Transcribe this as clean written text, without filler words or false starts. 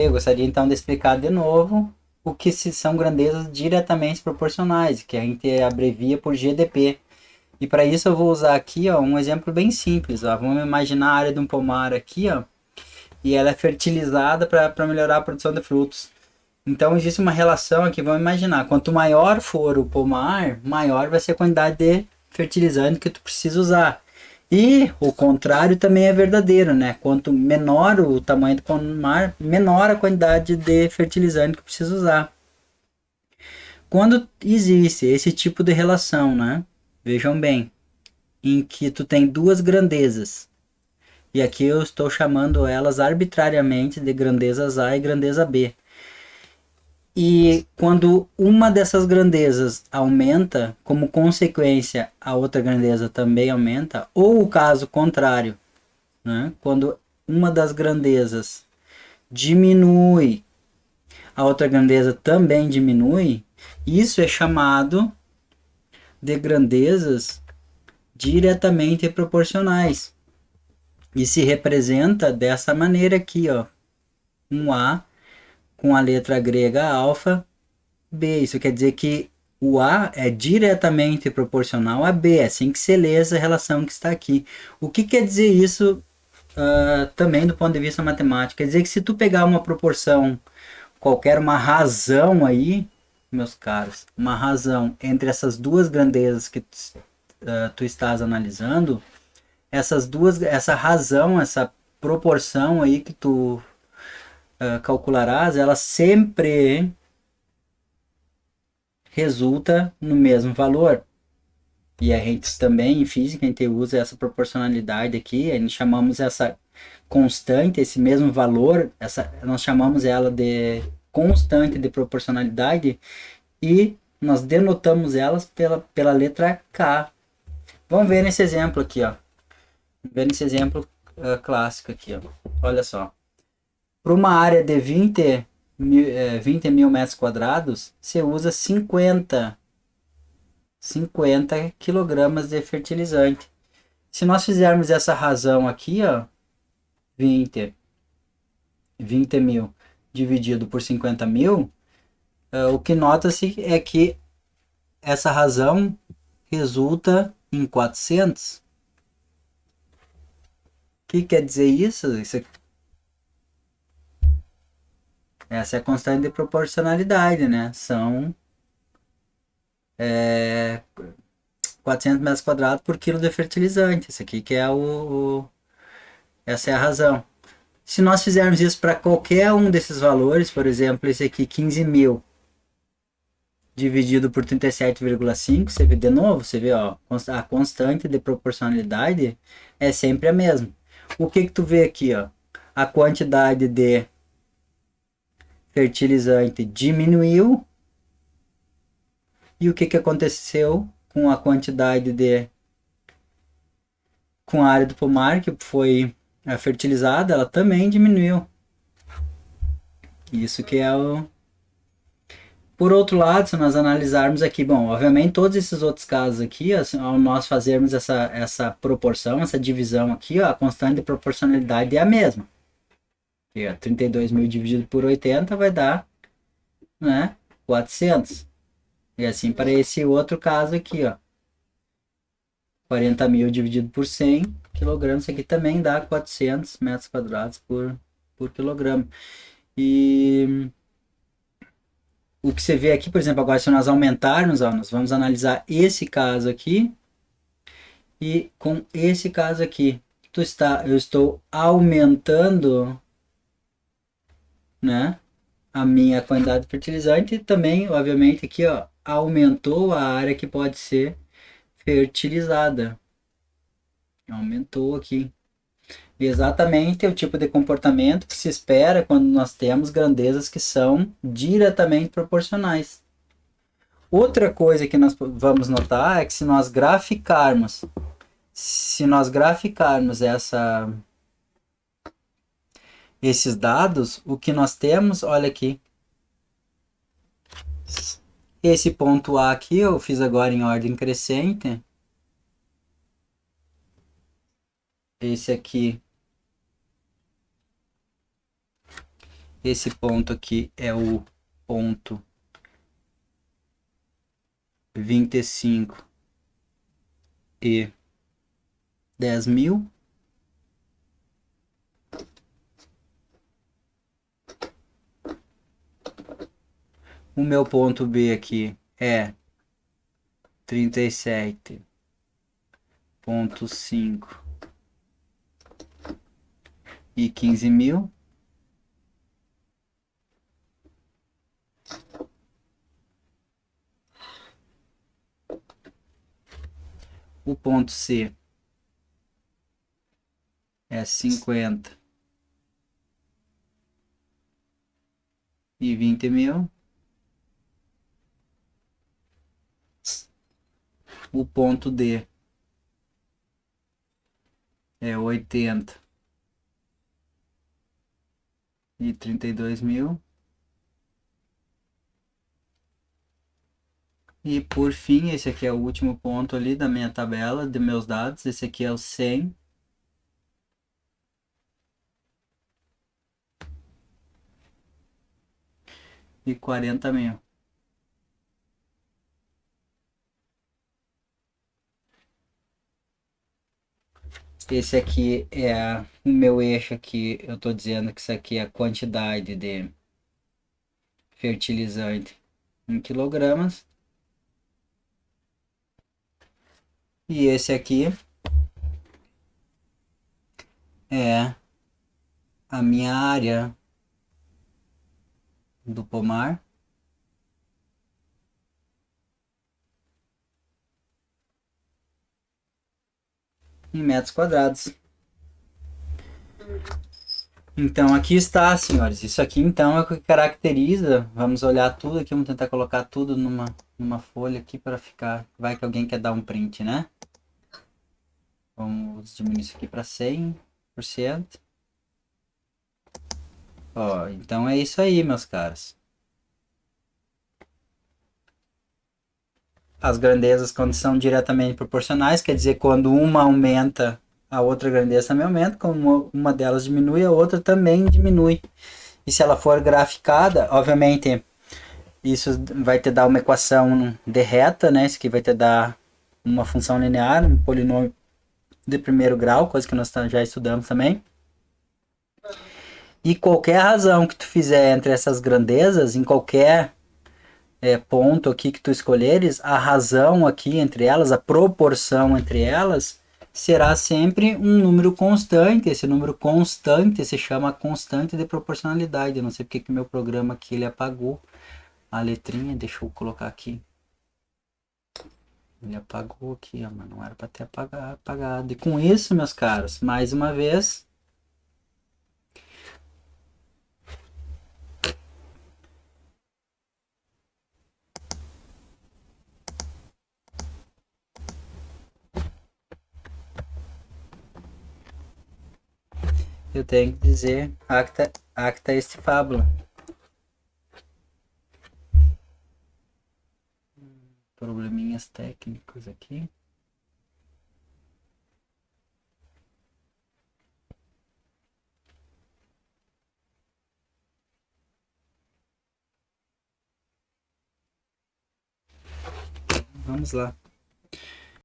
Eu gostaria então de explicar de novo o que são grandezas diretamente proporcionais, que a gente abrevia por GDP. E para isso eu vou usar aqui, ó, um exemplo bem simples. Ó. Vamos imaginar a área de um pomar aqui, ó, e ela é fertilizada para melhorar a produção de frutos. Então existe uma relação aqui, vamos imaginar, quanto maior for o pomar, maior vai ser a quantidade de fertilizante que tu precisa usar. E o contrário também é verdadeiro, né? Quanto menor o tamanho do pomar, menor a quantidade de fertilizante que precisa usar. Quando existe esse tipo de relação, né? Vejam bem, em que tu tem duas grandezas, e aqui eu estou chamando elas arbitrariamente de grandezas A e grandeza B. E quando uma dessas grandezas aumenta, como consequência, a outra grandeza também aumenta, ou o caso contrário, né? Quando uma das grandezas diminui, a outra grandeza também diminui, isso é chamado de grandezas diretamente proporcionais. E se representa dessa maneira aqui, ó, um A com a letra grega alfa, B. Isso quer dizer que o A é diretamente proporcional a B, é assim que se lê essa relação que está aqui. O que quer dizer isso também do ponto de vista matemático? Quer dizer que se tu pegar uma proporção qualquer, uma razão aí, meus caros, uma razão entre essas duas grandezas que tu estás analisando, essas duas, essa razão, essa proporção aí que tu calcularás, ela sempre resulta no mesmo valor. E a gente também, em física, a gente usa essa proporcionalidade aqui, a gente chamamos essa constante, esse mesmo valor, nós chamamos ela de constante de proporcionalidade e nós denotamos elas pela letra K. Vamos ver nesse exemplo aqui, ó. Vamos ver nesse exemplo clássico aqui, ó. Olha só. Para uma área de 20 mil metros quadrados, você usa 50 quilogramas de fertilizante. Se nós fizermos essa razão aqui, ó, 20, 20 mil dividido por 50 mil, o que nota-se é que essa razão resulta em 400. O que quer dizer isso? Essa é a constante de proporcionalidade, né? São 400 metros quadrados por quilo de fertilizante. Isso aqui que é essa é a razão. Se nós fizermos isso para qualquer um desses valores, por exemplo, esse aqui, 15 mil dividido por 37,5, você vê de novo, você vê, ó, a constante de proporcionalidade é sempre a mesma. O que que tu vê aqui, ó? A quantidade de fertilizante diminuiu e o que que aconteceu com a quantidade de com a área do pomar que foi fertilizada, ela também diminuiu. Isso que é o. Por outro lado, se nós analisarmos aqui, bom, obviamente todos esses outros casos aqui, assim, ao nós fazermos essa proporção, essa divisão aqui, ó, a constante de proporcionalidade é a mesma. Aqui, ó, 32 mil dividido por 80 vai dar, né, 400. E assim para esse outro caso aqui, ó, 40 mil dividido por 100 quilogramas, isso aqui também dá 400 metros quadrados por quilograma. E o que você vê aqui, por exemplo, agora se nós aumentarmos, ó, nós vamos analisar esse caso aqui e com esse caso aqui. Eu estou aumentando, né, a minha quantidade de fertilizante e também, obviamente, aqui, ó, aumentou a área que pode ser fertilizada. Aumentou aqui. E exatamente o tipo de comportamento que se espera quando nós temos grandezas que são diretamente proporcionais. Outra coisa que nós vamos notar é que se nós graficarmos esses dados, o que nós temos, olha aqui, esse ponto A aqui eu fiz agora em ordem crescente, esse aqui Esse ponto aqui é o ponto 25 e 10.000. O meu ponto B aqui é 37,5 e 15.000. O ponto C é 50 e 20.000. O ponto D é 80 e 32.000. E por fim, esse aqui é o último ponto ali da minha tabela de meus dados. Esse aqui é o 100 e 40.000. Esse aqui é o meu eixo aqui. Eu estou dizendo que isso aqui é a quantidade de fertilizante em quilogramas. E esse aqui é a minha área do pomar em metros quadrados. Então aqui está, senhores. Isso aqui então é o que caracteriza. Vamos olhar tudo aqui, vamos tentar colocar tudo numa folha aqui para ficar. Vai que alguém quer dar um print, né? Vamos diminuir isso aqui para 100%. Ó, então é isso aí, meus caros. As grandezas, quando são diretamente proporcionais, quer dizer, quando uma aumenta, a outra grandeza também aumenta, como uma delas diminui, a outra também diminui. E se ela for graficada, obviamente, isso vai te dar uma equação de reta, né? Isso aqui vai te dar uma função linear, um polinômio de primeiro grau, coisa que nós já estudamos também. E qualquer razão que tu fizer entre essas grandezas, em qualquer ponto aqui que tu escolheres, a razão aqui entre elas, a proporção entre elas, será sempre um número constante. Esse número constante se chama constante de proporcionalidade. Eu não sei porque que meu programa aqui ele apagou a letrinha, deixa eu colocar aqui. Ele apagou aqui, ó, mas não era para ter apagado. E com isso, meus caros, mais uma vez, eu tenho que dizer acta est fabula. Probleminhas técnicos aqui. Vamos lá.